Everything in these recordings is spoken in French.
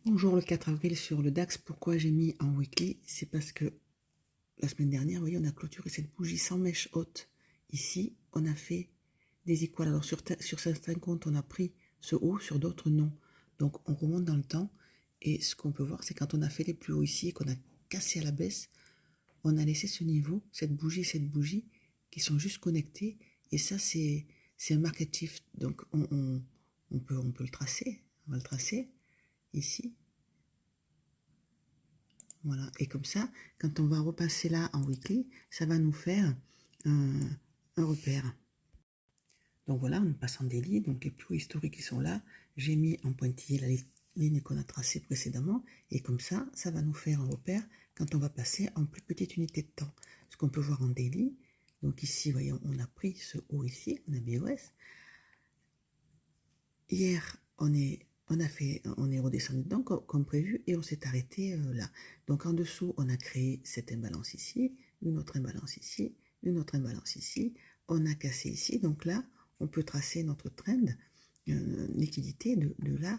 Bonjour, le 4 avril sur le DAX. Pourquoi j'ai mis en weekly? C'est parce que la semaine dernière, vous voyez, on a clôturé cette bougie sans mèche haute. Ici, on a fait des équales. Alors sur certains comptes, on a pris ce haut, sur d'autres non. Donc on remonte dans le temps et ce qu'on peut voir, c'est quand on a fait les plus hauts ici et qu'on a cassé à la baisse, on a laissé ce niveau, cette bougie qui sont juste connectés. Et ça, c'est un market shift. Donc on peut le tracer. On va le tracer ici. Voilà, et comme ça, quand on va repasser là en weekly, ça va nous faire un repère. Donc voilà, on passe en daily, donc les plus hauts historiques qui sont là, j'ai mis en pointillé la ligne qu'on a tracée précédemment, et comme ça, ça va nous faire un repère quand on va passer en plus petite unité de temps. Ce qu'on peut voir en daily, donc ici, voyons, on a pris ce haut ici, on a BOS. Hier, on est redescendu dedans comme prévu et on s'est arrêté là. Donc en dessous, on a créé cette imbalance ici, une autre imbalance ici, une autre imbalance ici. On a cassé ici. Donc là, on peut tracer notre trend, liquidité de là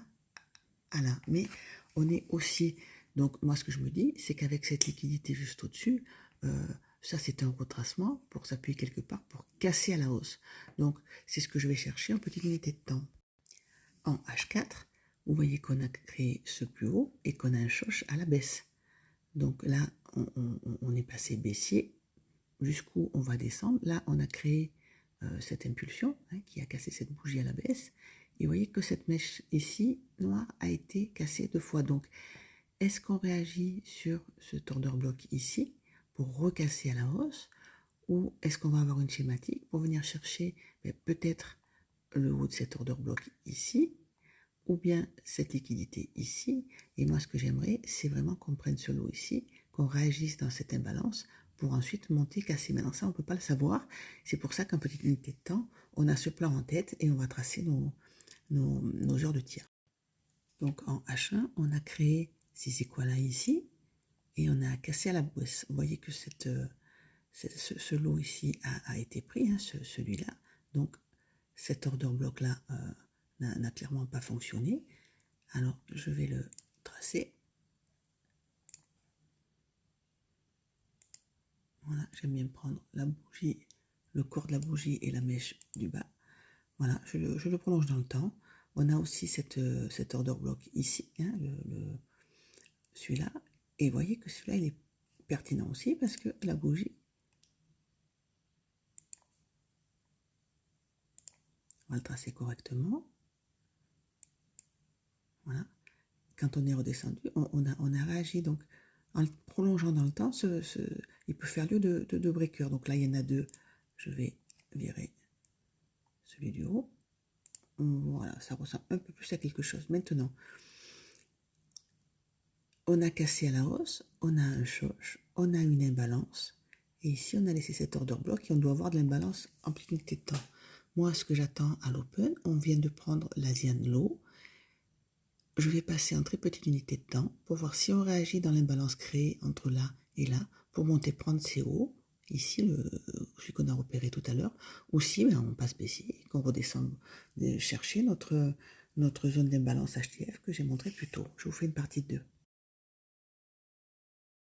à là. Mais on est aussi... Donc moi, ce que je me dis, c'est qu'avec cette liquidité juste au-dessus, ça c'est un retracement pour s'appuyer quelque part, pour casser à la hausse. Donc c'est ce que je vais chercher en petite unité de temps. En H4, vous voyez qu'on a créé ce plus haut et qu'on a un choche à la baisse. Donc là, on est passé baissier, jusqu'où on va descendre. Là, on a créé cette impulsion qui a cassé cette bougie à la baisse. Et vous voyez que cette mèche ici, noire, a été cassée 2 fois. Donc, est-ce qu'on réagit sur cet order block ici pour recasser à la hausse, ou est-ce qu'on va avoir une schématique pour venir chercher peut-être le haut de cet order block ici, ou bien cette liquidité ici. Et moi, ce que j'aimerais, c'est vraiment qu'on prenne ce lot ici, qu'on réagisse dans cette imbalance pour ensuite monter, casser. Maintenant, ça, on ne peut pas le savoir. C'est pour ça qu'en petite unité de temps, on a ce plan en tête et on va tracer nos heures de tir. Donc, en H1, on a créé ces équales-là ici et on a cassé à la baisse. Vous voyez que ce lot ici a été pris, celui-là. Donc, cet order block-là n'a clairement pas fonctionné. Alors, je vais le tracer. Voilà, j'aime bien prendre la bougie, le corps de la bougie et la mèche du bas. Voilà, je le prolonge dans le temps. On a aussi cet order block ici, celui-là. Et vous voyez que celui-là, il est pertinent aussi parce que la bougie, on va le tracer correctement. Voilà. Quand on est redescendu, on a réagi. Donc, en le prolongeant dans le temps, il peut faire lieu de breaker. Donc là, il y en a 2. Je vais virer celui du haut. Voilà, ça ressemble un peu plus à quelque chose. Maintenant, on a cassé à la hausse, on a un choche, on a une imbalance. Et ici, on a laissé cet order block et on doit avoir de l'imbalance en petite unité de temps. Moi, ce que j'attends à l'open, on vient de prendre l'Asian Low. Je vais passer en très petite unité de temps pour voir si on réagit dans l'imbalance créée entre là et là pour monter prendre ces hauts, ici, celui qu'on a repéré tout à l'heure, ou si on passe baissier et qu'on redescend chercher notre zone d'imbalance HTF que j'ai montré plus tôt. Je vous fais une partie de 2.